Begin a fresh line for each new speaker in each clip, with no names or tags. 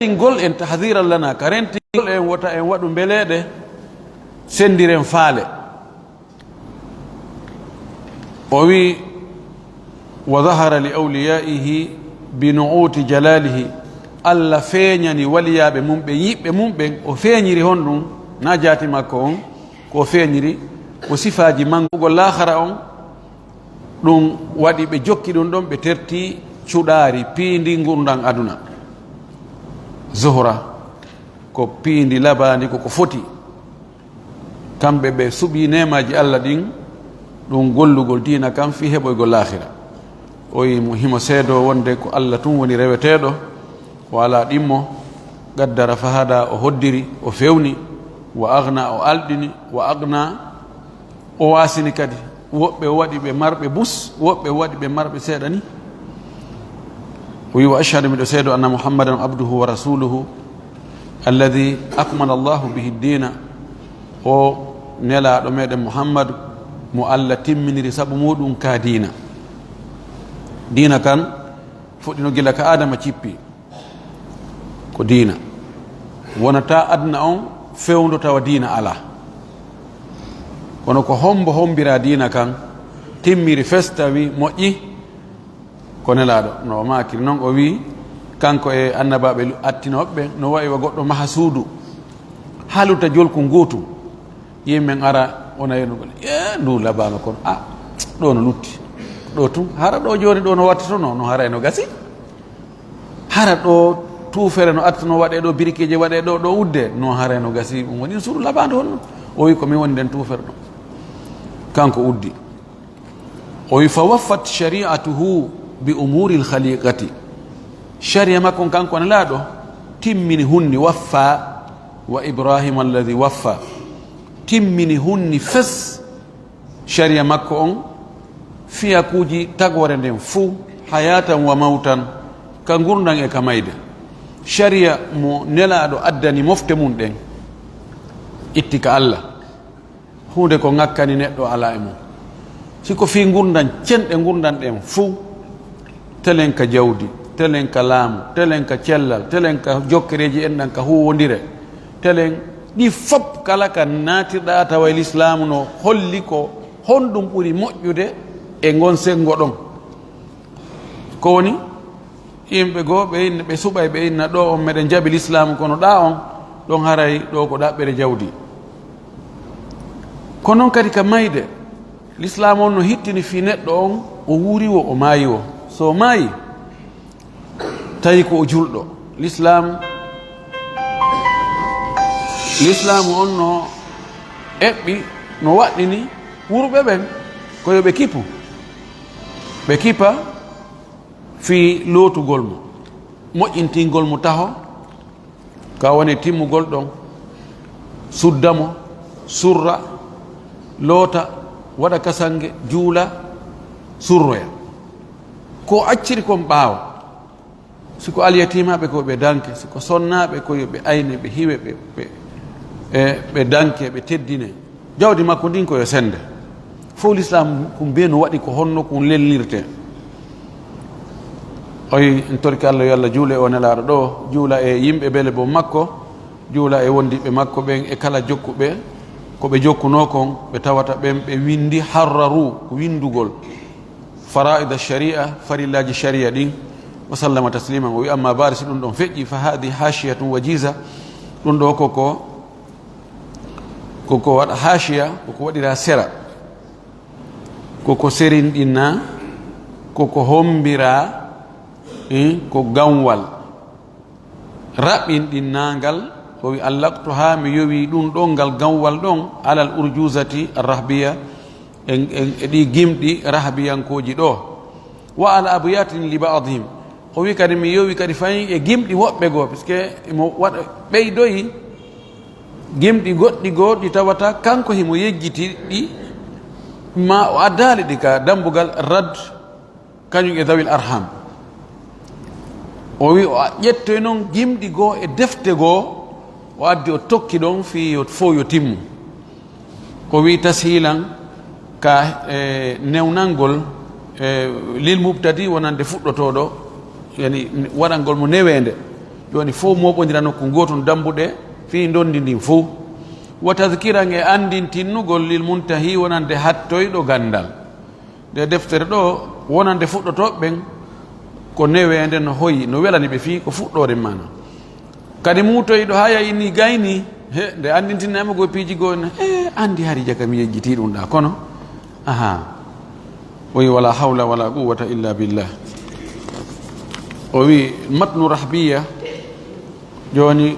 rentingol en tahdira lana ka rentingol en wota en waɗu beleɗe sendiren faale o wi wa dhahara li awliyaihi bi nu'uti jalalihi allah feeñani waliyaɓe mum ɓe yiɓɓe mum ɓen o feeñiri hon ɗum na jaati makko on ko feeñiri ko sifaji mangugol lahara on ɗum waɗi ɓe jokki ɗum ɗon ɓe terti cuɗaari piindi gurdan aduna zuhra ko piindi labandi koko foti kamɓe ɓe suɓi nemaji allah ɗin ɗum gollugol diina kam fi heɓoygol lahira o wi mo himo seedo wonde ko allah tun woni reweteɗo o ala ɗimmo gaddara fahada o hoddiri o fewni wa agna o alɗini wa agna o wasini kadi woɓɓe waɗi ɓe marɓe bus woɓɓe waɗi ɓe marɓe seeɗa ni o wi wa ashhadu miɗo seedo anna muhammadan abduhu wa rasuluhu alladi akmala allahu bihi dina o nelaɗo meɗen muhammadu mo allah timminiri sabu muɗum ka dina dina kan fuɗɗino gila ka adama cippi ko dina wonata adna on fewndo tawa dina ala kono ko hombo hombira dina kan timmiri festawi moƴƴi ko nelaɗo no makiri noon o wi kanko e annabaɓe attinoɓe no wayi wa goɗɗo maha suudu haaluta jolku nguutu yimɓen ara ona yenugol ndu labama kono ɗo no lutti ɗo tun hara ɗo joni ɗo no wattatono no hara eno gasi hara ɗo tuufere no attano waɗe ɗo birikeje waɗe ɗo ɗo udde no hara eno gasi ɗum woni suudu labade honno o wi komin woni nden tuufere ɗo kanko uddi o wi fa waffat shari'atuhu bi umuri lkhaliqati sharia makko kanko nelaɗo timmini hunni waffa wa ibrahima alladi waffa timmini hunni fes sharia makko on fiyakuji tagore nden fuu hayatan wa mawtan ka gurdan e ka mayde sharia mo nelaɗo addani mofte mum ɗen itti ka allah hunde ko ŋakkani neɗɗo ala e mum siko fi gurdan cenɗe gurdan ɗen fuu telen ka jawdi telen ka laamu telen ka cellal telen ka jokkereji en ɗan ka huwodire telen ɗi fop kala ka natirɗa tawa l'islamu no holli ko honɗum ɓuri moƴƴude e gon sengo ɗon ko woni yimɓe goo ɓe inna ɓe suɓay ɓe inna ɗo on meɗen jaɓi l'islamu kono ɗa on ɗon haray ɗo ko ɗaɓɓere jawdi ko noon kadi ka mayde l'islamu on no hittini fi neɗɗo on o wuuri wo o maayi wo so maayi tawi ko o julɗo l'islamu on no eɓɓi no waɗɗini wurɓe ɓen ko yo ɓe kippu ɓe kippa fi lootugol mo moƴƴintingol mo taho ka woni timmugol ɗon sudda mo surra loota waɗa kasange juula surroya ko acciri kon ɓaawo siko alyatimaɓe ko ɓe danke siko sonnaɓe ko yoɓe ayne ɓe hiwe ɓe danke ɓe teddine jawdi makko ndin koyo sende fof l'islam ko mbiye no waɗi ko honno ko lelnirte oyi en torki allah yo allah juule o nelaɗo ɗo juula e yimɓe bele bo makko juula e wondiɓe makko ɓen e kala jokkuɓe koɓe jokkuno kon ɓe tawata ɓen ɓe windi harraru ko windugol faraida sharia farillaji sharia ɗin wa sallama tasliman o wi amma baari si ɗum ɗon feƴƴi fa hadi hashiyatun wajiza ɗum ɗo koko waɗa hashiya koko waɗira sera koko serinɗinna koko hombira ko ganwal raɓɓinɗinnagal o wi allaktu ha mi yowi ɗum ɗon ngal ganwal ɗon alal urjusati rahbiya e ɗi gimɗi rahbiyankoji ɗo wa ala abuyatin li badihim o wi kadi mi yowi kadi fayi e gimɗi woɓɓe goo puisque mo waɗa ɓeydoyi gimɗi goɗɗi goo ɗi tawata kanko himo yejjiti ɗi ma o addali ɗi ka dambugal rad kañum e dawil arham o wi o ƴettoy noon gimɗi goo e defte goo o addi o tokki ɗon fi fo yo timmu o wi tashilan ka newnalngol lil mubtadi wonande fuɗɗotoɗo yani waɗangol mo newende joni fof moɓodira nokku gotum dambuɗe fi dondi ndin fof wa tadkiran e andintinnugol lil muntahi wonande hattoyɗo gandal nde deftere ɗo wonande fuɗɗotoɓe ɓen ko newede no hoyi no welani ɓe fi ko fuɗɗore mana kadi mutoyɗo ha yayini gayni he nde andintinnama go piiji goo andi hari jaga mi yejjiti ɗum ɗa kono aha o wi wala hawla wala quwwata illa billah o wi matnu rahbiya joni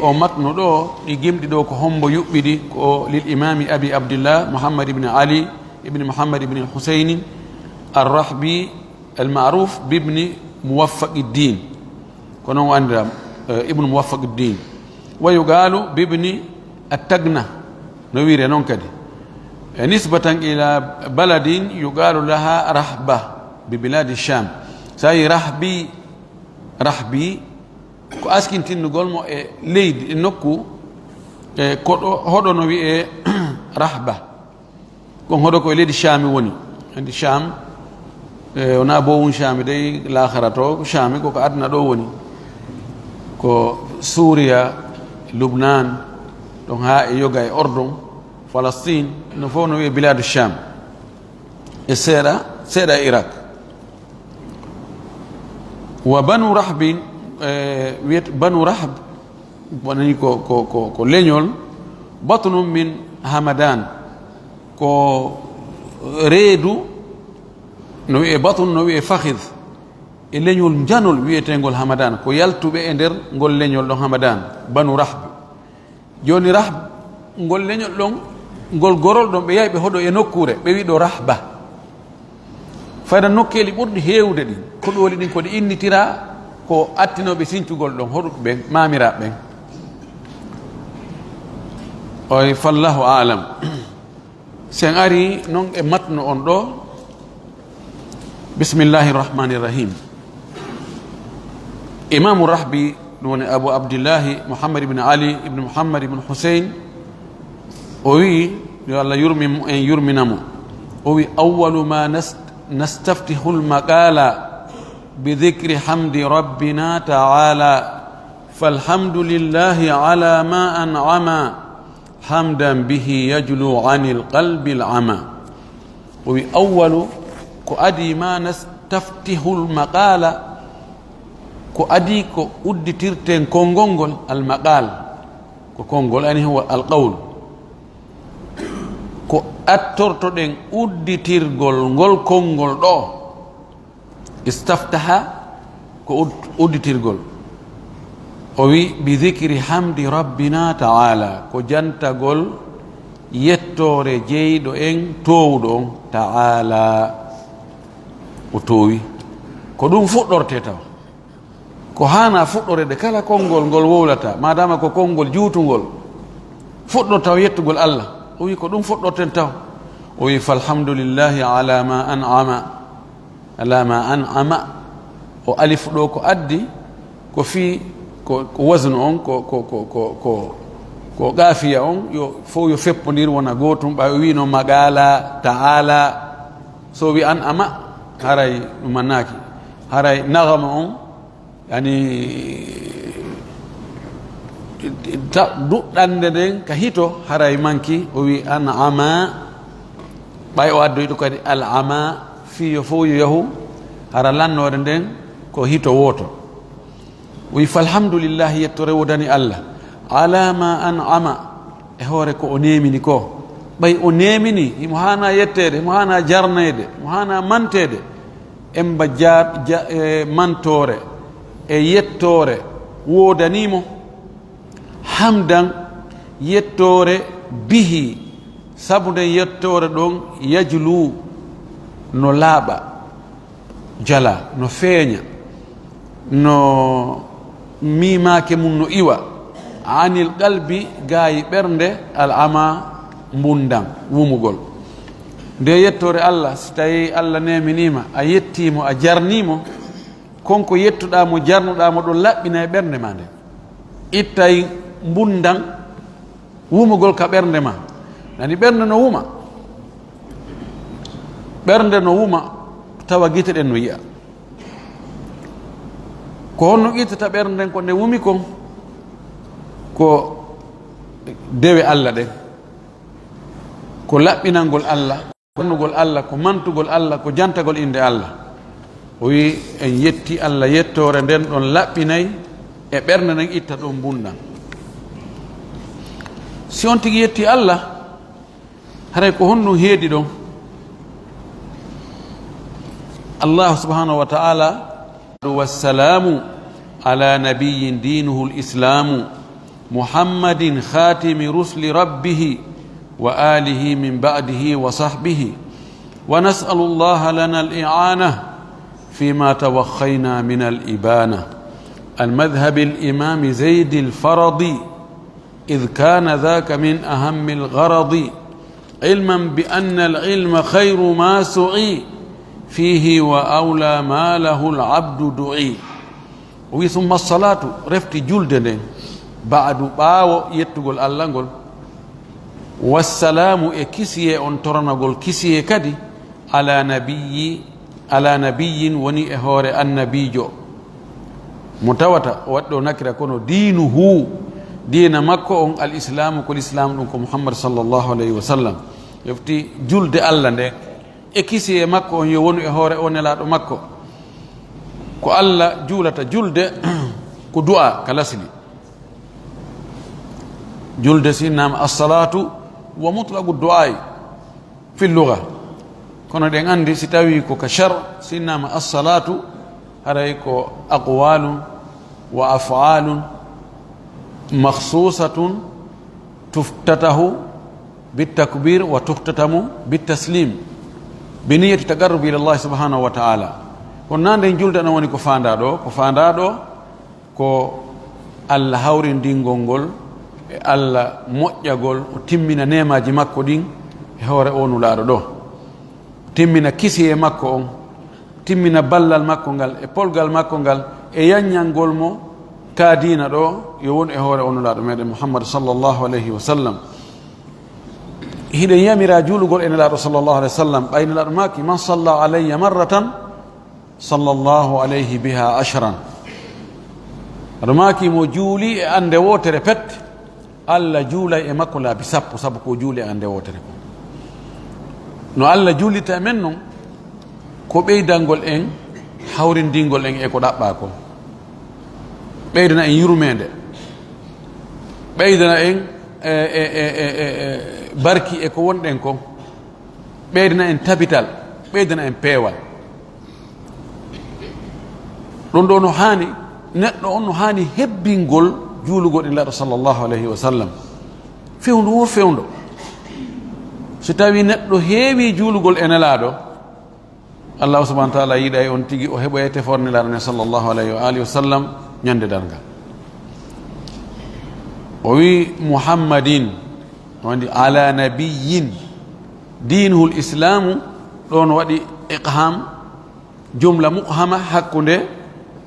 o matnu ɗo ɗi gimɗi ɗo ko hombo yuɓɓiɗi ko lil imami abi abdillah muhammad ibne ali ibne muhammad ibne husayni arrahbi almaruf bibni muwaffaqiddin ko noon o andira ibnu muwaffaqiddin wa yugalu bibni attagna no wiire noon kadi nisbatan ila baladin yugalu laha rahba bi biladi sham sa yi rahbi ko askintinnugol mo e leydi e nokku e koɗo hoɗo no wiye rahba kon hoɗo ko e leydi shami woni andi sham wona bowum shami dey lahara to shami koko aduna ɗo woni ko Suria Lubnan ɗon ha e yoga e Ordon Palestine no fof no wiye biladu sham e seeɗa e Iraq wa banu rahbin wiyet banu rahb wonani ko leñol batnum min hamadan ko reedu no wiye batun no wiye fahid e leñol janol wiyetengol hamadan ko yaltuɓe e nder ngol leñol ɗon hamadan banu rahb joni rahb ngol leñol ɗon ngol gorol ɗon ɓe yahi ɓe hoɗo e nokkure ɓe wi ɗo rahba fayda nokkeli ɓurɗi hewde ɗin koɗoli ɗin koɗi innitira ko attinoɓe sincugol ɗon hoɗuɓe ɓen mamiraɓe ɓen oy fallahu alam sen ari noon e matno on ɗo bismillahi rrahmani rrahim imamu rahbi ɗum woni abou abdillahi mouhammad ibne ali ibne mouhammad ibne husein o wi yo allah en yurminamo o wi awalu ma nastaftihu lmaqala بذكر حمد ربنا تعالى فالحمد لله على ما أنعم حمدا به يجلو عن القلب العمى وأول كأدي ما نستفتح المقال كأدي كأدي ترتين كونغول المقال كونغول يعني هو القول كأترتين أدي ترغول غول كونغول دو istaftaha ko udditirgol o wi bi dhikri hamdi rabbina taala ko jantagol yettore jeyɗo en towɗo on taala o towi ko ɗum fuɗɗorte taw ko hana fuɗɗorede kala konngol ngol wowlata madama ko konngol juutugol fuɗɗor taw yettugol allah o wi ko ɗum fuɗɗorten taw o wi falhamdulillahi ala ma an'ama ala ma an'ama o alif ɗo ko addi ko fi ko wasnu on ko gafiya on yo fof yo feppodir wona gotum ɓa o wino magala taala so wi an'ama haray ɗum mannaki haray nagama on yani duɗɗande nden ka hito haray manki o wi an'ama ɓay o addoyɗo kadi al'ama fiyo fof yo yahu hara lannore nden ko hito woto wi falhamdulillahi yettore wodani allah ala ma an'ama e hoore ko o nemini ko ɓay o nemini imo hana yettede imo hana jarnede imo hana mantede emba mantore e yettore wodanimo hamdan yettore bihi sabu nden yettore ɗon yajlu no laaɓa jala no feeña no mimake mum no iwa anil qalbi gaayi ɓernde al ama mbundan wumugol nde yettore allah si tawi allah neminima a yettimo a jarnimo konko yettuɗamo jarnuɗamo ɗo laɓɓina e ɓernde ma nde ittay mbundan wumugol ka ɓernde ma nani ɓernde no wuma ɓernde no wuma tawa gite ɗen no yiya ko honno ittata ɓernde nden ko nde wumi kon ko dewe Allah ɗen, ko laɓɓinalngol Allah, konnugol Allah, ko mantugol Allah, ko jantagol inde Allah. O wi en yetti Allah yettore nden ɗon laɓɓinayi e ɓernde nden itta ɗon bunɗam. Si on tigi yetti Allah haray ko honɗum heedi ɗon, Allah subhanahu wa ta'ala wassalamu ala nabiyyin dinuhu l-islamu muhammadin khatimi rusli rabbihi wa alihi min ba'dihi wa sahbihi wa nas'alu allaha lana al-i'ana fima tawakhayna min al-ibana المذهب الإمام زيد الفرضي إذ كان ذاك من أهم الغرض علما بأن العلم خير ما سعي فيه وأولى ما له العبد دعي. ثم الصلاة رفت جلد بعد باو يتقول الله قل والسلام كسي أنترنا قل كسي كدي على نبي وني إهور النبي جو متوتا ودو نكرا كونو دينه دين مكو الإسلام كل إسلام محمد صلى الله عليه وسلم يفتي جلد الله ده ekisi e makko on yo wonu e hoore o nelaɗo makko ko Allah juulata julde ko du'a ka lasli julde sinnama assalatu wa mutlaqu du'ai fi lugha kono ɗen andi si tawi ko ka shar sinnama assalatu haray ko aqwalun wa af'alun makhsusatun tuftatahu bitakbir wa tuftatamu bitaslim بنية تقرب إلى الله سبحانه وتعالى. كنا نقول أنا وني كفاندادو كو الله هورين دين غونغول الله موجا غول تيمنا نيما جي ماكو دين هوري اونو لارو دو تيمنا كيسي ماكو اون تيمنا بلال ماكو غال e polgal makko ngal e yanyangol mo ka diina do yo won e hore onu laaɗo meɗen Muhammad sallallahu alayhi wa sallam. hiɗen yamira juulugol ene laaɗo sallallahu alayhi wa sallam ɓayne laaɗo maki man salla alayya marratan sallallahu alayhi biha ashran. aɗo maki mo juuli e ande wotere pet Allah juulay e makko laabi sappo sabu ko juuli e ande wotere ko no Allah juulita men noon ko ɓeydangol en hawrindingol en e ko ɗaɓɓa ko ɓeydana en yurmede ɓeydana en barki e ko wonɗen ko ɓeydana en tabital ɓeydana en peewal. ɗon ɗo no haani neɗɗo on no haani hebbingol juulugol illaaɗo sallllahu alayhi wa sallam fewndu wo fewndo. so tawi neɗɗo heewi juulugol e nelaaɗo Allah subhanahu wa taala yiɗa e on tigi o heɓoye tefor nelaaɗo ne sallllahu alayhi wa alihi wa sallam ñande dargal. o wi muhammadin wandi ala nabiyin dinuhu lislamu ɗon waɗi iqham jumla muqhama hakkunde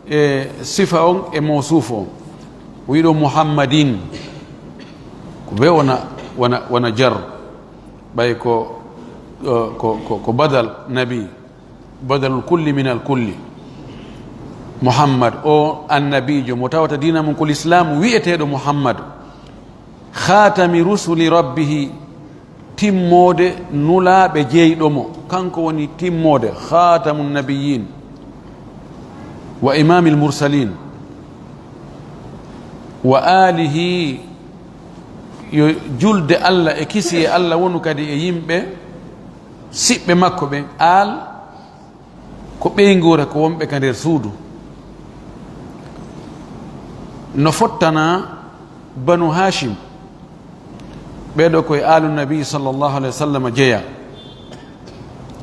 e sifa on e mawsuuf on. o wiɗo muhammadin ko be wona jar ɓay ko badal nabi badalul kulli min al kulli. muhammad o annabijo mo tawata dina mum ko l'islamu wi'eteɗo muhammad khatami rusuli rabbihi timmode nulaɓe jeyɗomo kanko woni timmode khatamu nabiyin wa imami lmursalin wa alihi yo julde Allah e kisi e Allah wonu kadi e yimɓe siɓɓe makko ɓen al ko ɓeygore ko wonɓe ka nder suudu no fottana banu hashim ɓeɗo koye alu nabi sallllahu alayhi wa sallam jeeya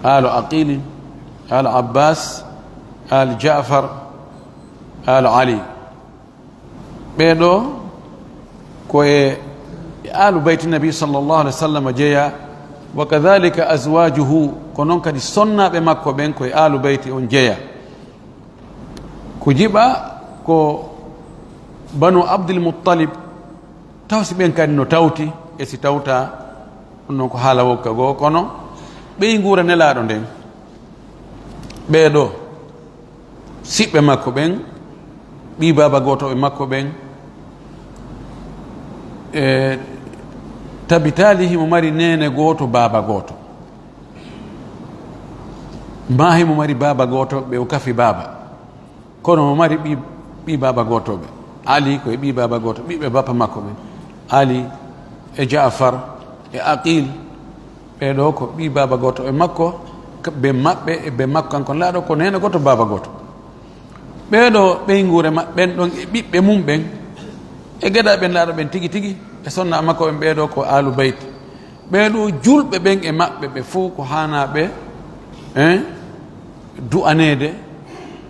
alu aqilin alu abbas alu jafar alu ali ɓeɗo koye alu bayti nabi sallllahu alayhi wa sallam jeeya wa kadhalika azwajuhu ko noon kadi sonnaɓe makko ɓen koye alu bayti on jeeya. ko jiɓa ko banu abdulmuttalib tawsi ɓen kadi no tawti e si tawta ɗum noon ko haala wokka goo kono ɓey nguura nelaɗo nden ɓeeɗo siɓɓe makko ɓen ɓi baba goto e makko ɓen tabitali himo mari nene goto baba goto ma himo mari baba goto ɓe o kafi baba kono mo mari ɓi baba gotoɓe ali koye ɓi baba goto ɓiɓe bappa makko ɓen ali e jafar e aqil ɓeɗo ko ɓi baba goto e makko ɓe maɓɓe e ɓe makko kanko laaɗo ko nene goto baba goto ɓeɗo ɓeygure maɓɓen ɗon e ɓiɓɓe mum ɓen e gueɗa ɓen laaɗo ɓen tigui tigui e sonna makko ɓen ɓeɗo ko alu bayt ɓeɗo julɓe ɓen e maɓɓe ɓe fof ko hanaɓe du'anede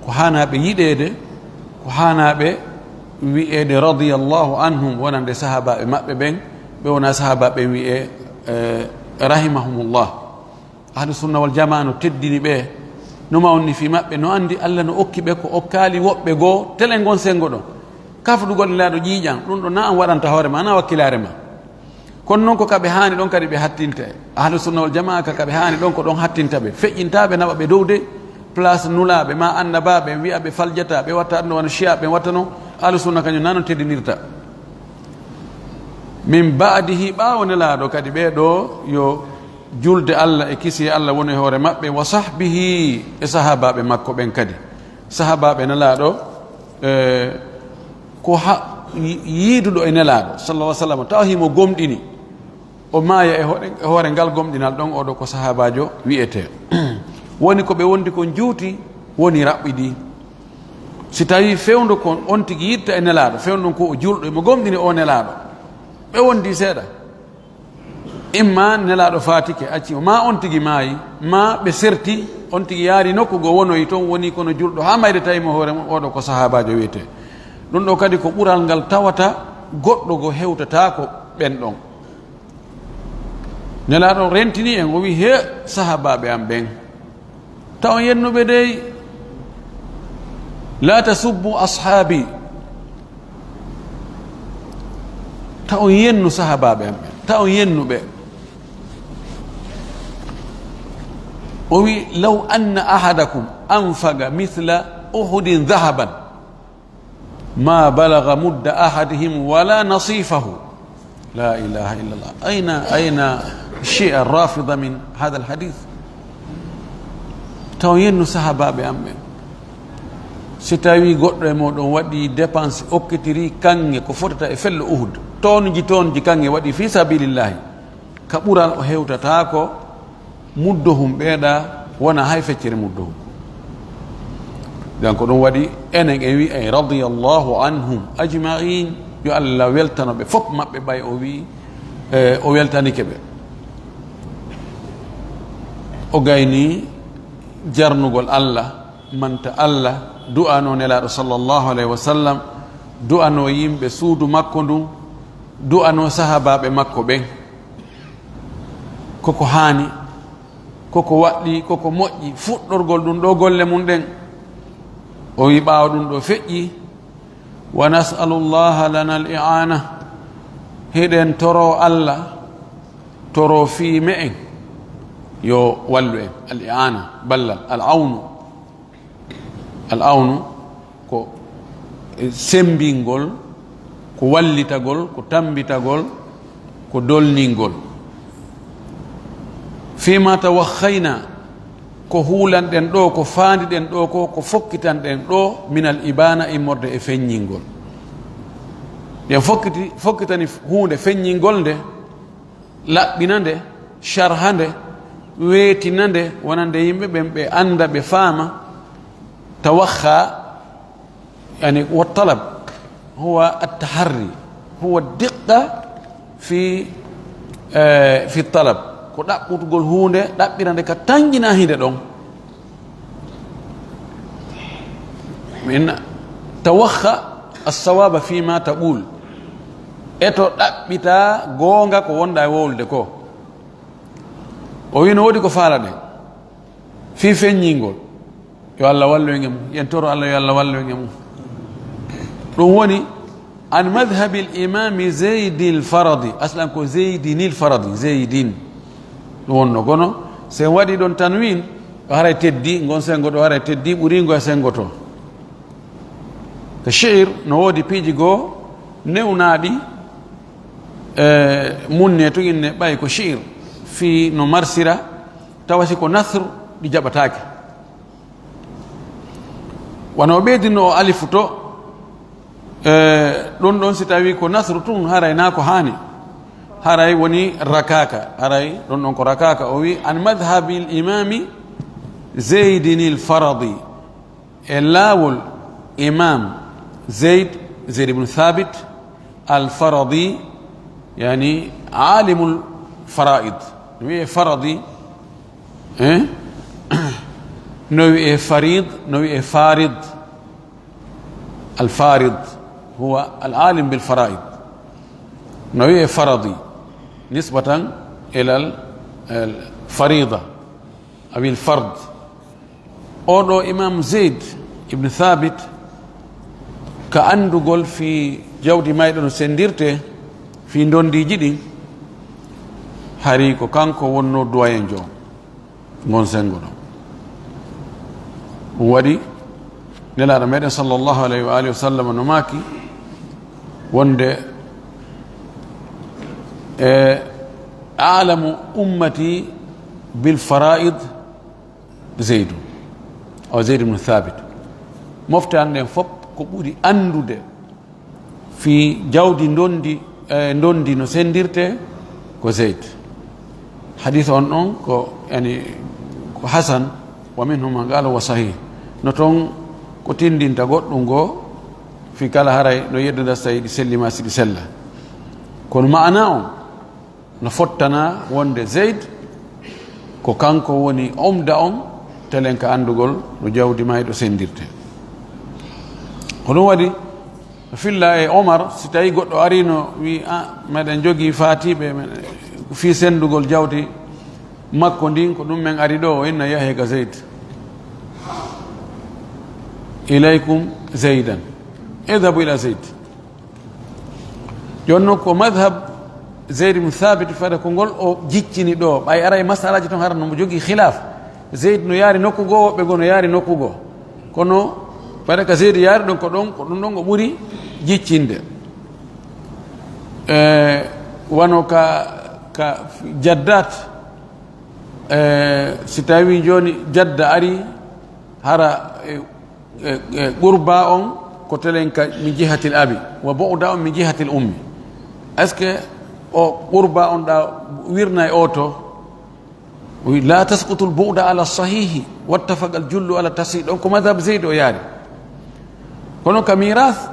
ko hanaɓe yiɗede ko hanaɓe wi'ede radiyallahu anhum wonande sahabaɓe maɓɓe ɓen ɓe wona sahabaɓe wi'e rahimahumullah ahlu sunna wal jamaa no teddini ɓe no mawni fi maɓɓe no andi allah no okki ɓe ko okkali woɓɓe goo tele gon sengo ɗon kafɗugol laaɗo ƴiiƴan ɗum ɗo na an waɗanta hoorema ana wakkilare ma kono noon ko kaɓe hani ɗon kadi ɓe hattinta ahlu sunna wal jamaa ka kaɓe hani ɗon ko ɗon hattinta ɓe feƴƴintaɓe naɓa ɓe dowde place nulaɓe ma annabaɓe wiya ɓe faljata ɓe watta ɗum wona chia ɓe watta noon ahlu sunna kañum na no teddinirta min badihi ɓawo nelaɗo kadi ɓeɗo yo julde allah e kisi allah woni e hoore maɓɓe wa sahbihi e sahabaɓe makko ɓen kadi sahabaɓe nelaɗo ko yiiduɗo e nelaɗo sallah sallam taw himo gomɗini o maaya e hoore ngal gomɗinal ɗon oɗo ko sahabajo wiyete woni ko ɓe wondi ko juuti woni raɓɓiɗi si tawi fewndo ko on tigui yitta e nelaɗo fewndon ko o julɗo emo gomɗini o nelaɗo ɓe wondi seeɗa imma nelaɗo fatike accimo ma on tigui maayi ma ɓe serti on tigui yaari nokku go wonoyi toon woni kono julɗo ha mayde tawimo hoore mum oɗo ko sahabajo wiyete ɗum ɗo kadi ko ɓural ngal tawata goɗɗo go hewtata ko ɓen ɗon nelaɗo rentini en o wi he sahabaɓe am ɓen taw yennuɓe dey la tasubbu ashabi taw yennu sahabaɓe am ɓen taw yennuɓe o wi law anna ahadakum anfaga mithla uhudin dhahaban ma balaga mudda ahadihim wala nasifahu la ilaha illa allah ayna الشيء الرافض من هذا الحديث taw yennu sahabaɓe am ɓen si tawi goɗɗo e moɗon waɗi dépense okkitiri kanŋe ko fotata e fello uhud tonji kanŋe waɗi fi sabilillahi ka ɓural o hewtata ko muddohum ɓeeɗa wona hay feccere muddohum donc ɗum waɗi enen e wi ay radiyallahu anhum ajmain yo allah weltanoɓe fof maɓɓe ɓay o wi o weltanike ɓe o gayni jarnugol allah manta allah du'ano nelaɗo sallllahu alayhi wa sallam du'ano yimɓe suudu makko ndun du'ano sahabaɓe makko ɓen koko haani koko waɗɗi koko moƴƴi fuɗɗorgol ɗum ɗo golle mum ɗen o wi ɓaawa ɗum ɗo feƴƴi wa nasalu llaha lana al i'ana heɗen toro allah toro fiime en yo wallu en al i'ana ballal al awnu ko sembingol ko wallitagol ko tambitagol ko dolningol fima tawakhayna ko huulanɗen ɗo ko faandiɗen ɗo ko fokkitanɗen ɗo min al ibana immorde e feññingol yen fokkitani hunde feññingol nde laɓɓina nde sharha nde weetina nde wonande yimɓe ɓen ɓe anda ɓe faama tawakha yani والطلب هو التحري هو الدقة في الطلب ko ɗaɓɓutugol hunde ɗaɓɓirande ka tanjina hinde ɗon min tawakha assawaba fima taqul eto ɗaɓɓita goonga ko wonɗa e wowlde ko o wino woodi ko faalaɗen fi feññingol yo allah wallu e mum yen toro allah yo allah wallu e mum ɗum woni an madhabi l imami zeydi l faradi aslan ko zeydini l faradi zeydin ɗum wonno kono sen waɗi ɗon tanwin o haray teddi gon sengo ɗo haray teddi ɓurigo e sengo to ko shi'ir no woodi piiji goo newnaaɗi munne to inne ɓay ko shi'ir fi no marsira tawasi ko nasr ɗi jaɓataake wano ɓeydinno o alifu to ɗon ɗon si tawi ko nasru tun haray na ko haani haray woni rakaka haray ɗon ɗon ko rakaka o wi an madhabi l imami zeydin il faradi e laawol imam zeyd ibnu thabit al faradi yani alimul faraid no wiye faradi no wiye farid no wiye farid al farid huwa al alim bil faraid no wiye faradi nisbatan ila al farida aw al fard oɗo imam zeyd ibnu thabit ka andugol fi jawdi mayɗo no sendirte fi ndondiji ɗin hari ko kanko wonno doyen jo gon sengo ɗo ɗum waɗi nelaɗo meɗen sallllahu alayhi wa alihi wa sallam no maaki wonde alamu ummati bil faraid zeydu aw zeyd ibnu thabit moftande nden fof ko ɓuri andude fi jawdi ndondi no sendirte ko zeyd hadith on ɗon ko yani ko hasan wa minhum man qala wa sahih no toon ko tindinta goɗɗum goo fi kala haray no yedduda so tawi ɗi sellima siɗi sella kono ma'ana on no fottana wonde zeyd ko kanko woni omda on telen ka andugol no jawdi mayɗo sendirte ko ɗum waɗi filla e omar si tawi goɗɗo arino wi meɗen jogii fatiɓe fi sendugol jawdi makko ndin ko ɗum men ari ɗo o inna yahe ga zeyd ilaykum zeydan idhabu ila zeyd jonnon ko madhab zeyd ibnu thabit fade ko ngol o jiccini ɗo ɓay ara e masalaji toon hara nomo jogii khilaf zeyd no yaari nokku goo woɓɓe goo no yaari nokku goo kono fade ka zeyd yaari ɗon ko ɗum ɗon o ɓuri jiccinde wano ka jaddat si tawi joni jadda ari hara qurba on ko telen ka min jihati l abi wa bouda on min jihati l ummi est ce que o qurba on ɗa wirna e oto la tasqutu l bouda ala sahihi wattafaqa al jullu ala tasih ɗon ko madhab zeyd o yaari kono ka mirath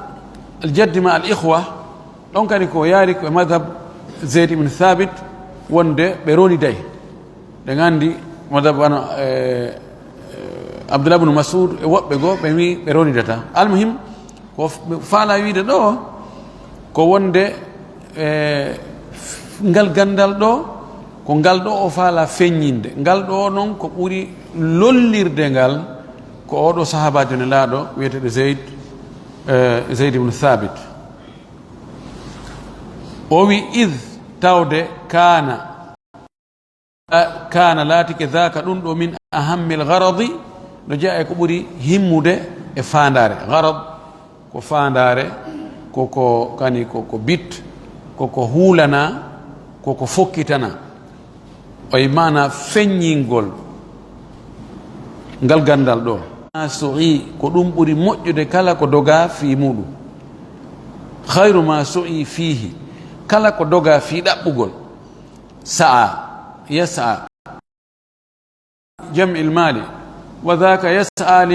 aljaddi ma al ihwa ɗon kadi ko yaari ko e madhab zeyd ibne thabit wonde ɓe roni day ɗe gandi madhab wano abdoullah ibnu masud e woɓɓe goo ɓe wi ɓe ronidata almuhim ko faala wiide ɗo ko wonde ngal gandal ɗo ko ngal ɗo o faala feññinde ngal ɗo noon ko ɓuri lollirde ngal ko oɗo sahabajo ne laaɗo wiyeteɗo zeyd ibnu thabit o wi id tawde kana laatike dhaka ɗum ɗo min ahammi l garadi no jeeya e ko ɓuri himmude e fandare garad ko fandare koko kani koko bit koko huulana koko fokkitana oye mana feññingol ngal gandal ɗo su'i ko ɗum ɓuri moƴƴude kala ko doga fi muɗum hayru ma su'i fihi kala ko doga fi ɗaɓɓugol sa'a yas'a jam'i lmali wa dhaka yas'a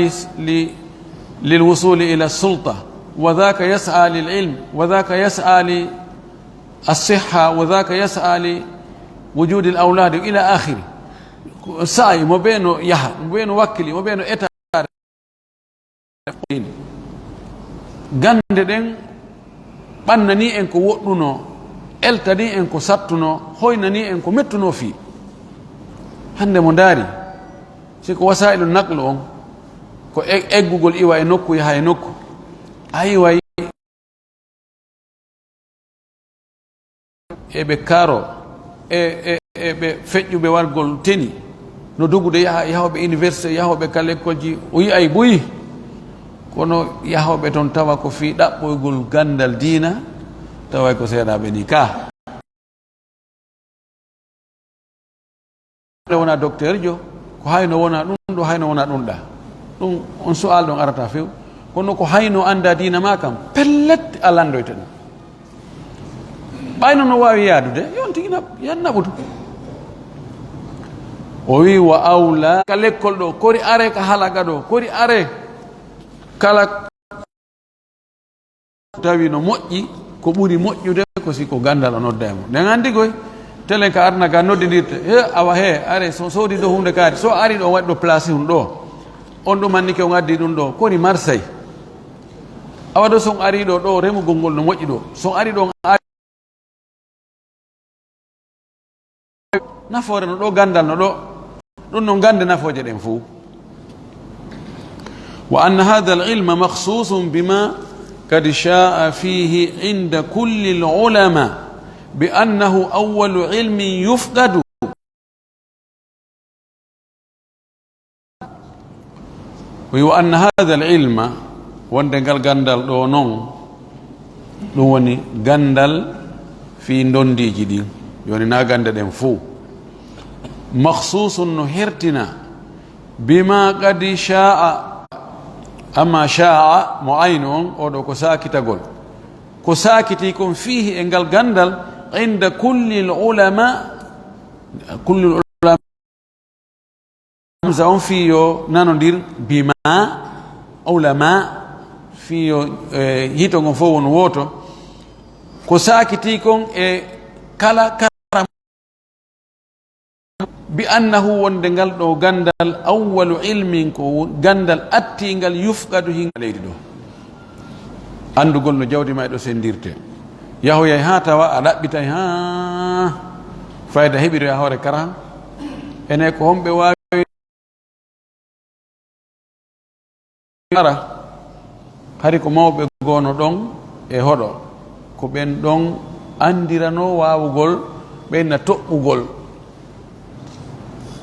lilwusuli ila sulta wa dhaka yas'a lililm wa dhaka yas'a li الصحة وذاك يسعى لوجود الأولاد إلى آخره سعي ما بينه يها ما بينه وكلي ما بينه إتار gande ɗen ɓannani en ko woɗɗuno eltani en ko sattuno hoynani en ko mettuno fii hande mo daari siko wasailu naqlu on ko eggugol iwa e nokku yaha e nokku a yiway eɓe kaaro ɓe feƴƴuɓe wargol teni no dogude yahoɓe université yahoɓe kala école ji o yiyay boyi kono yahoɓe toon tawa ko fi ɗaɓɓoygol gandal diina tawa ko seeɗaɓe ni ka wona docteur jo ko hayno wona ɗum ɗo hayno wona ɗum ɗa ɗum on sual ɗon arata few kono ko hayno anda diina ma kam pellet a landoyta ɗum ɓayno no wawi yaadude yon tigi yan naɓutu o wi wa awla ka lekkol ɗo kori are ka halaga ɗo kori are kala tawi no moƴƴi ko ɓuri moƴƴude ko si ko gandal o nodda e mo nden andi koy telen ka arna ga noddidirte he awa he are so soodi ɗo hunde kaari so ari ɗo waɗi ɗo placé hun ɗo on ɗum mannike o gaddi ɗum ɗo koni Marseille awa ɗo son ari ɗo ɗo remugol ngol no moƴƴi ɗo son ari ɗo nafoore no ɗo gandal no ɗo ɗum no gande nafooje ɗen fo wa anna hada al ilma makhsusun bima kad sha'a fihi inda kulli al ulama bi annahu awwalu ilmin yufqadu wa anna hada al ilma wonde ngal gandal ɗo noon ɗum woni gandal fi ndondiji ɗin joni na gande ɗen fo makhsusun no hertina bima qad sha'a amma sha'a mo ayno on oɗo ko sakitagol ko sakiti kon fihi e ngal gandal inda kulli ulama hamza on fiyo nanodir bima ulama fiyo hito ngon fo won woto ko sakiti kon e kala bi annahu wonde ngal ɗo gandal awwalu ilmin ko gandal attingal yufqadu hin leydi ɗo andugol no jawdi ma ɗo sendirte yahoyay ha tawa a ɗaɓɓitay ha fayda heɓiri a hoore kara ene ko homɓe wawi ara hari ko mawɓe gono ɗon e hoɗo ko ɓen ɗon andirano wawugol ɓenna toɓɓugol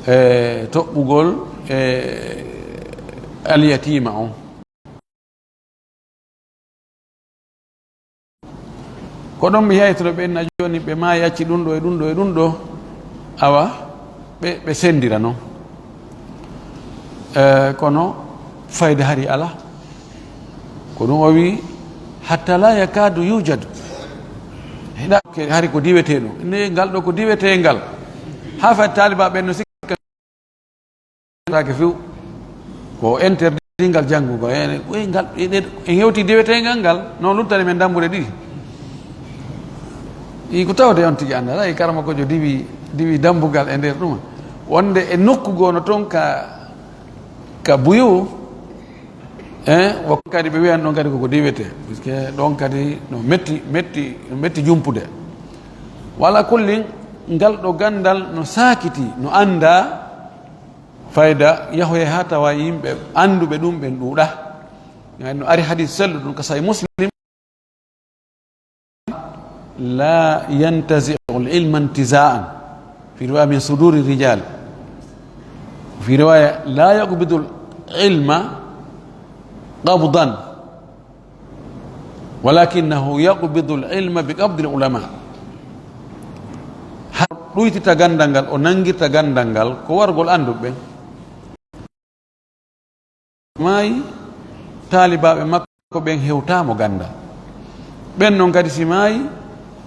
toɓɓugol alyatima on ko ɗon mi yeytono ɓenna joni ɓe ma yacci ɗum ɗo e ɗum ɗo e ɗum ɗo awa ɓe sendira noon kono fayda hari ala ko ɗum o wi hatta la yakadu yujadu heɗa hari ko diwete ɗum ne ngal ɗo ko diwete ngal ha fay taliba ɓen no sikkake few ko interdingal janngugo ngal en hewti diwetengal ngal noon luttani men dambude ɗiɗi i ko tawde on tigi anda ay karama kojo diwi dambugal e nder ɗuma wonde e nokkugo no toon ka buyu kadi ɓe wiyan ɗon kadi koko diwete puisque ɗon kadi no metti jumpude wala kullin ngal ɗo gandal no sakiti no anda fayda yahoye ha tawa yimɓe anduɓe ɗum ɓen ɗuuɗa no ari hadis sellu ɗum ka sahih muslim la yantazi'u al-ilma intiza'an fi riwaya min suduri rijal fi riwaya la yaqbidu al-ilma qabdan walakinahu yaqbidu al-ilma biqabdi al-ulama ɗuytita gandal ngal o nangirta gandal ngal ko wargol anduɓe maayi taalibaɓe makko ɓen hewtamo gandal ɓen noon kadi si maayi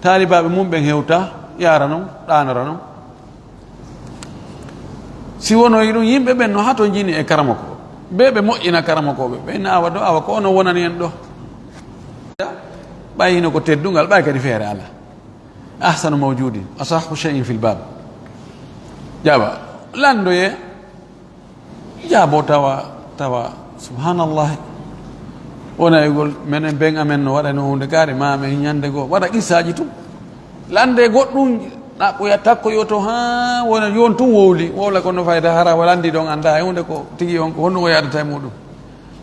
taalibaɓe mum ɓen hewta yara noon ɗanora noon si wonoyi ɗum yimɓe ɓen no hato jini e karama ko ɓe moƴƴina karama koɓe ɓen awa ɗo awa ko ono wonani en ɗo ɓay hino ko teddugal ɓay kadi feere ala ahsanu mawjudin asahu shay'in fil bab jaɓa landoye jaabo tawa subhanallah wona egol menen ben amen no waɗano hunde gaari ma men ñande goo waɗa qissaji tum lande goɗɗum ɗaɓɓoya takko yo to ha wona yon tum wowla kono fayda hara walandi ɗon anda e hunde ko tigi on ko honɗum o yadata e muɗum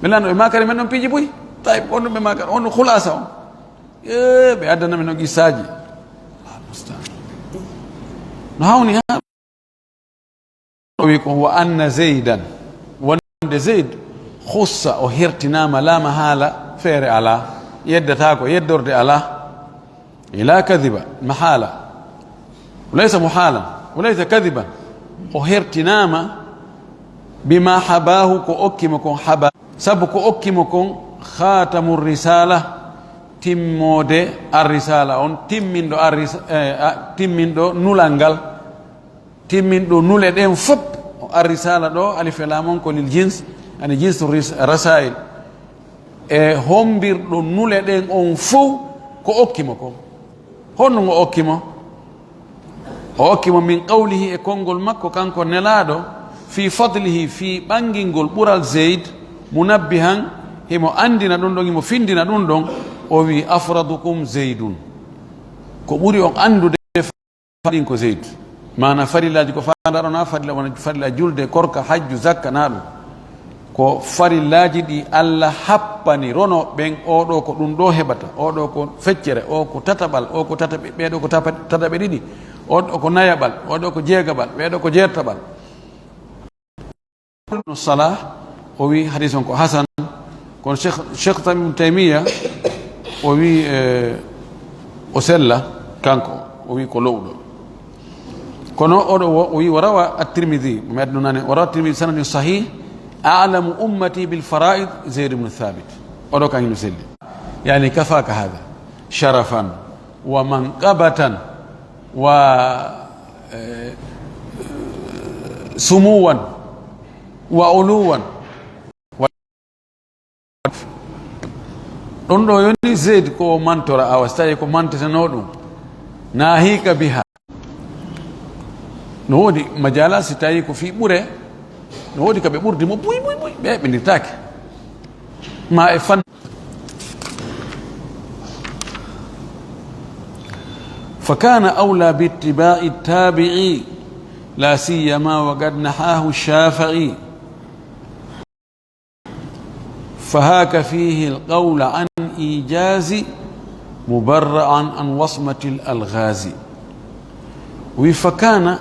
mi lando ɓe makare men noon piiji boyi tawi honɗum ɓe makare on hulasa on ɓe addana men no qissaji no hawni ha o wi ko wa anna zeydan wonde zeyd khussa o hertinama la mahala feere ala yeddata ko yeddorde ala ila kadhiba mahala laysa muhalan walaysa kadhiban o hertinama bima habahu ko okkimo kon haba sabu ko okkimo kon khatamur risala timmode arrisala on timmindo timmindo nulangal timmindo nule den fop arrisala do alif lam on ko lil jins ani jins rasail e hombirdo nule den on fo ko okkimo kon honno ngo okkimo o okkimo min qawlihi e kongol makko kanko nelaado fi fadlihi fi bangingol bural zaid munabbihan himo andina dun don himo findina dun don o wi afradukum zaidun ko buri on andude fadin ko zaid mana farillaji ko fandarona farilla julde korka hajju zakka naɗum ko farillaji ɗi Allah happani rono ɓen oɗo ko ɗum ɗo heɓata oɗo ko feccere o ko tataɓal o ko tataɓe ɓeɗo ko tataɓe ɗiɗi oɗo ko nayaɓal oɗo ko jeegaɓal ɓeɗo ko jeertaɓal no salah o wi hadis on ko hasan kono cheikh ibn taymiya o wi o sella kanko o wi ko lowɗo kono oɗo o wi warawa at-tirmidhi mi addunane warawa at-tirmidhi sanadin sahih a'lamu ummati bil fara'id zayd ibn thabit oɗo kañum selli yani kafaka hada sharafan wa manqabatan wa sumuwan wa uluwan ɗon ɗo yoni zayd ko mantora awa so tawi ko mantetano ɗum nahika biha no woodi majala si tawi ko fi ɓure no woodi kaɓe ɓurdi mo buy ɓe ɓendirtake ma e fan fa kana awla biittiba'i tabi'i la siyama wa qad nahahu shafi'i فهاك فيه القول عن إيجاز مبرعا عن وصمة الألغاز وفكان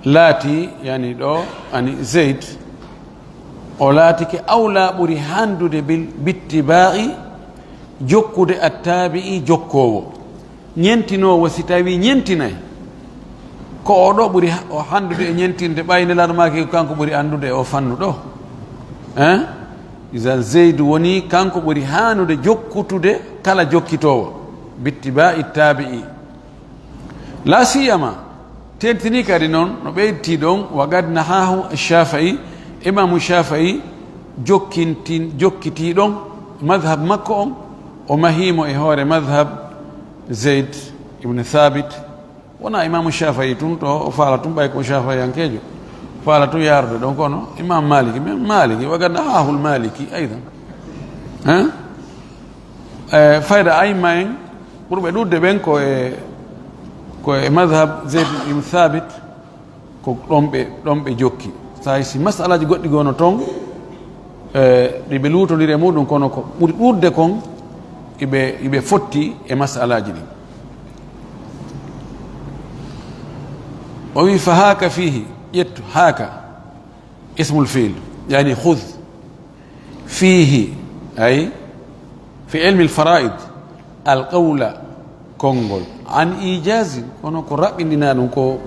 لاتي يعني دو يعني زيد أولاتك أولى برهان باتباع جوكو دي التابعي جوكو نينتينو وسيتاوي نينتيناي ko oɗo ɓuri o handude e ñentinde ɓaynelaɗo maki kanko ɓuri andude o fannuɗo isan zeydu woni kanko ɓuri hanude jokkutude kala jokkitowo bittiba'i tabi'i la siyama tentini kadi noon no ɓeydti ɗon wa gad nahahu shafi'i imamu shafi'i jokkiti ɗon madhab makko on o mahimo e hoore madhab zeyd ibne thabit wona imamu shafi'i tun to o faala tun ɓay ko shafi'i ankejo faala tun yarude ɗon kono imam maliki même maliki wa gad nahahu l maliki aidan fayda ayma en ɓurɓe ɗudde ɓen ko e madhab zeyd ibn thabit ko ɗon ɓe jokki sa si masalaji goɗɗi gono toon ɗi ɓe luutodiri e muɗum kono ko ɓuri ɗurde kon iɓe fotti e masalaji ɗi o wi fa haka fihi ƴettu haka ismul fiil yani khudh fihi ay fi ilmi alfara'id alqawla kongol an ijazi kono ko raɓɓindina ɗum ko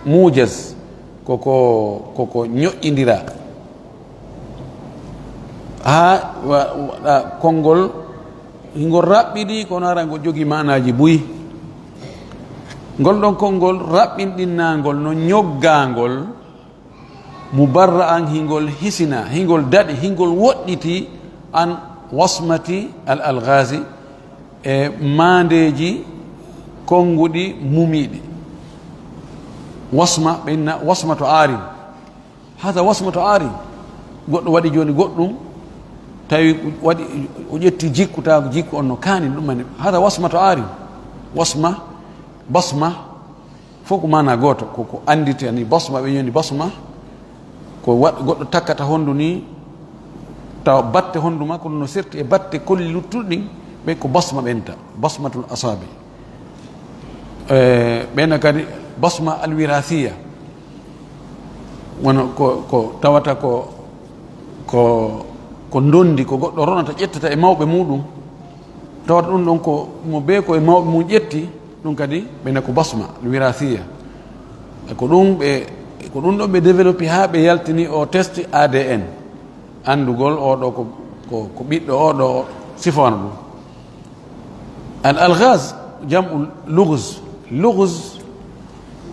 mujaz koko ñoƴƴindira ha waɗa kongol ngol raɓɓiɗi kono ara ngo jogii manaji buyi ngol ɗon konngol raɓɓinɗinnagol no ñoggangol mubarra an hingol hisina hingol daɗi hingol woɗɗiti an wasmati al alghazi e mandeji konguɗi mumiɗi wasma ɓenna wasma to arin hada wasma to arin goɗɗo waɗi joni goɗɗum tawi waɗi o ƴetti jikkutago jikku on no kani ɗumani hada wasma to arin wasma basma fof ko mana goto koko andite ani basma ɓe ñoni basma ko goɗɗo takkata hondu ni tawa batte hondu makko no serti e batte kolli luttuɗin ɓe ko basma ɓenta basmatul asabi ɓena kadi basma alwirathiya wono ko tawata ko ko dondi ko goɗɗo ronata ƴettata e mawɓe muɗum tawata ɗum ɗon ko mo be ko e mawɓe mum ƴetti ɗum kadi ɓene ko basma wirasiya ko ɗum ɗon ɓe développé ha ɓe yaltini o test ADN andugol oɗo ko ɓiɗɗo oɗo sifana ɗum al alghaz jam'u lughz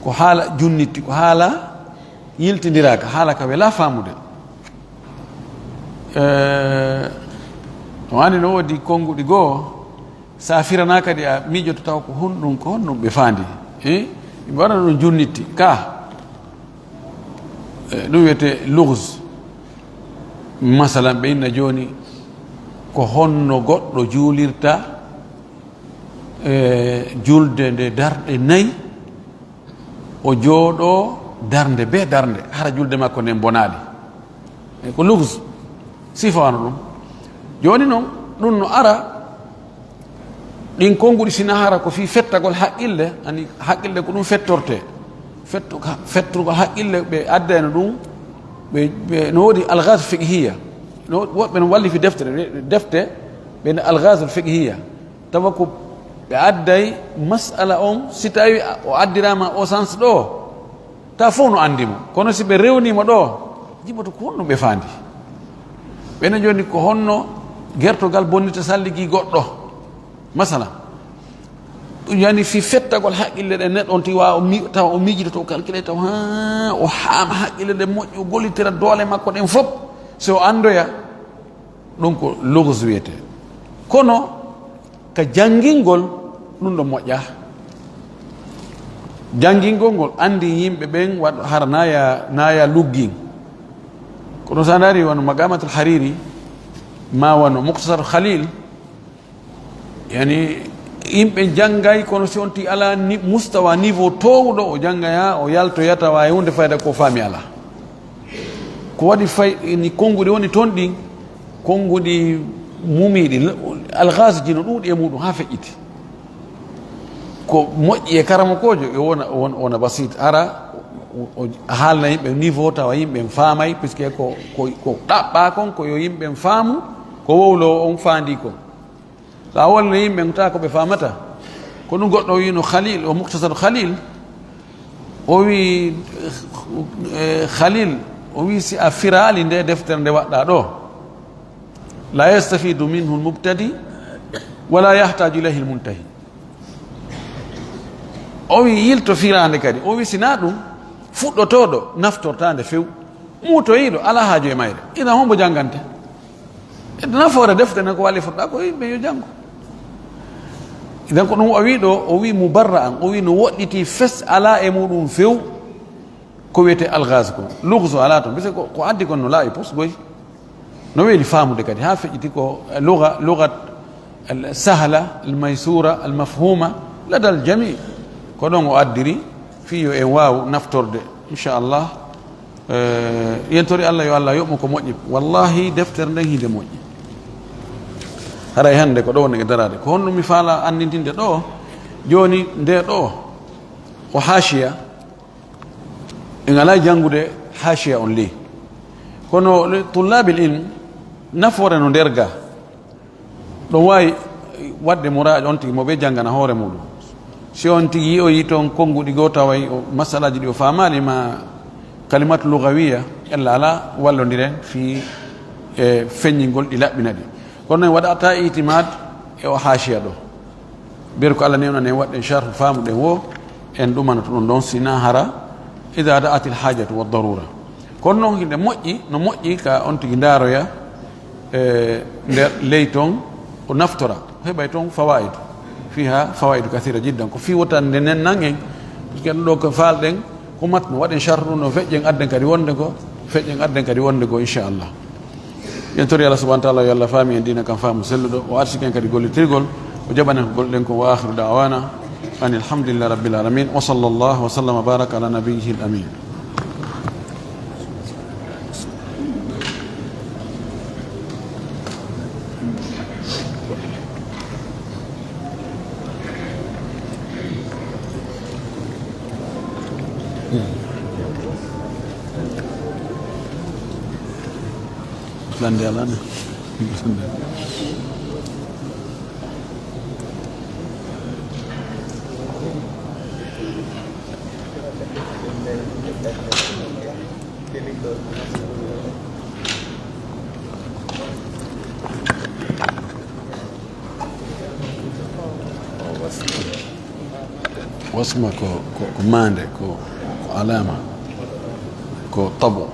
ko haala junnitti ko haala yiltidiraka haala ka wela famude wani no wodi konguɗi goo sa firana kadi a miijoto taw ko honɗum ɓe faandi yimɓe waɗana ɗum junnitti ka ɗum wiyete lughz masalan ɓe inna joni ko honno goɗɗo juulirta julde nde darɗe nayi o jooɗo darnde be darnde hara julde makko nden bonaali ko lughz sifano ɗum joni noon ɗum no ara ɗin konnguɗi sina hara ko fi fettagol haqqille ani haqqille ko ɗum fettorte fetturgol haqqille ɓe addano ɗum ɓe no woodi alghaz fiqhiya woɓɓe no walli fi defte ɓene alghaz fiqhiya tawa ko ɓe adday masala on si tawi o addirama o sens ɗo ta fof no andimo kono si ɓe rewnima ɗo jimoto ko honno ɓe faandi ɓene joni ko honno gertogal bonnita salligi goɗɗo masala ɗum yani fi fettagol haqqille ɗe neɗɗo on ti wawa tawa o miijito o calculé taw o haama haqqille ɗe moƴƴi o gollitira doole makko ɗen fof so o andoya ɗum ko lughz wiyete kono ka janngingol ɗum ɗo moƴƴa janngingol ngol andi yimɓe ɓen waɗ hara naya luggin kono sa dari wono magamatul hariri ma wono mukhtasar khalil yani yimɓe janggay kono si on ti ala mustawa niveau towɗo o janggaya o yaltoya tawa e hunde fayda ko faami ala ko waɗi ni konnguɗi woni toon ɗin konnguɗi mumiɗi alghaz ji no ɗuuɗi e muɗum ha feƴƴiti ko moƴƴi e karama kojo e wona basit ara o haalna yimɓe niveau tawa yimɓe faamay puisque ko ɗaɓɓa kon ko yo yimɓe faamu ko wowlo on faandi kon sa wolno yimɓe ta ko ɓe famata ko ɗum goɗɗo wino khalil o mukhtasar khalil o wi khalil o wi si a firali nde deftere nde waɗɗa ɗo la yastafidu minhu lmubtadi wala yahtaju ilayhi lmuntahi o wi yilto firande kadi o wi sina ɗum fuɗɗotoɗo naftortande few muutoyiɗo ala haaju e mayre ina hombo janggante nafoore defte ne ko walli fuɗɗa ko yimɓe yo janngo idan ko ɗum o wi ɗo o wi mubarra an o wi no woɗɗiti fes ala e muɗum few ko wiyete alghaz ko lughz ala toon bise ko addi kon no laawi pos goy no weeli faamude kadi ha feƴƴiti ko lugat sahla almaysura almafhuma lada aljami ko ɗon o addiri fiyo en waaw naftorde inchallah yentori allah yo allah yoɓmo ko moƴƴi wallahi deftere nden hinde moƴƴi haray hannde ko ɗo woni e darade ko honno mi faala andintinde ɗo joni nde ɗo o haashiya en ala janngude haashiya on li kono tullabil ilm nafoore no nder ga ɗon wawi wadde mouraji on tigi mo ɓe janggana hoore muɗum si on tigi yi o yi toon konnguɗi goo taway o masalaji ɗi o famali ma kalimatu lugawiya ella ala wallodiren fi e feññingol ɗi laɓɓina ɗi kono en waɗata itimad e o haashiya ɗo ɓeer ko allah newnan en waɗɗen charhu faamu ɗen wo en ɗumanoto ɗum ɗon sina hara ida da'atil hajatu wa darura kono noon hinde moƴƴi no moƴƴi ka on tigi ndaaroya e nder ley toon o naftora heɓay toon fawaidu fiha fawaidu kathira jiddan ko fi wotande nen nan en puisque ɗo ko falɗen ko matno waɗen charhu ɗum no feƴƴen adden kadi wonde ko feƴƴen adden kadi wonde go inchallah yentori allah subahana taala yo allah faami en dina kam faamu selluɗo o arsiken kadi gollitirgol o jaɓanen ko golɗen ko wa akhiru dawana an alhamdulillah rabbil alamin wa sallallahu wa sallam wa baraka ala nabiyhi al amin lande alana واسمه كو ماندي كو علامة كو طبو